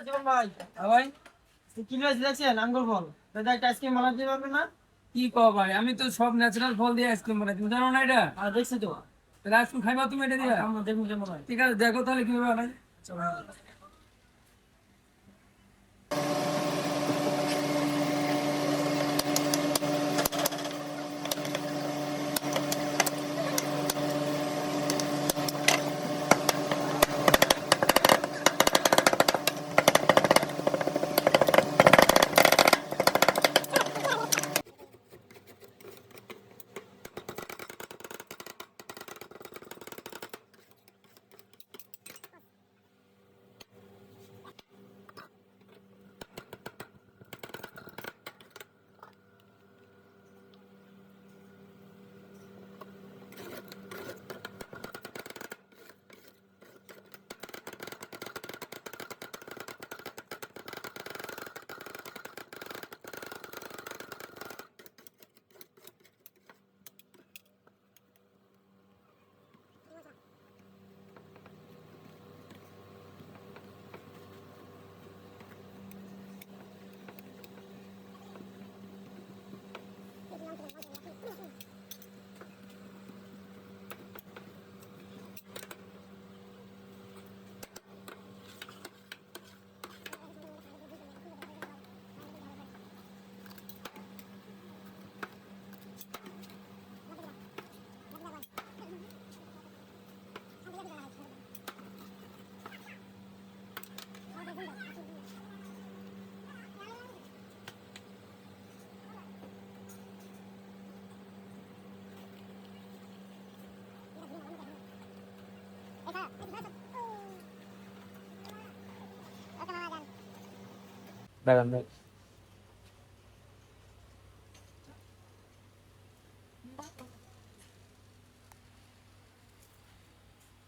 জীবন ভাই ভাই কি দেখছেন আঙ্গুর ফল দাদা একটা আইসক্রিম বানাতে পারবে না? কি কও ভাই, আমি তো সব ন্যাচারাল ফল দিয়ে আইসক্রিম বানাই, তুমি জানো না এটা? আর দেখছি তো তাহলে আইসক্রিম খাইবা তুমি এটা দিয়া? আমরা দেখুন কেমন হয়। ঠিক আছে, দেখো তাহলে কিভাবে বানাই।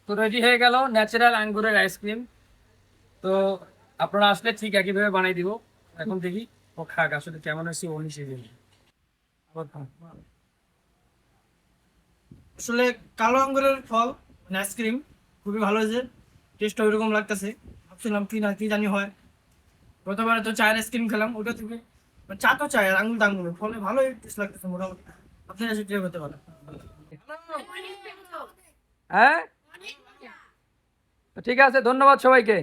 তো রেডি হয়ে গেল ন্যাচারাল আঙ্গুরের আইসক্রিম। তো আপনারা আসলে ঠিক একইভাবে বানাই দিব। এখন দেখি ও খাক আসলে কেমন হয়েছে ও হিসেবে। আসলে কালো আঙ্গুরের ফল মানে আইসক্রিম খুবই ভালো হয়েছে, টেস্ট ওইরকম লাগতেছে। ভাবছিলাম কি না কি জানি হয়। গতবারে তো চায়ের আইসক্রিম খেলাম ওটা থেকে, মানে চা তো চায় আঙ্গুর টাঙ্গুর ফলে ভালোই টেস্ট লাগতেছে মোটামুটি। আপনারা এসে ট্রাই করতে পারেন। হ্যাঁ, তো ঠিক আছে, ধন্যবাদ সবাইকে।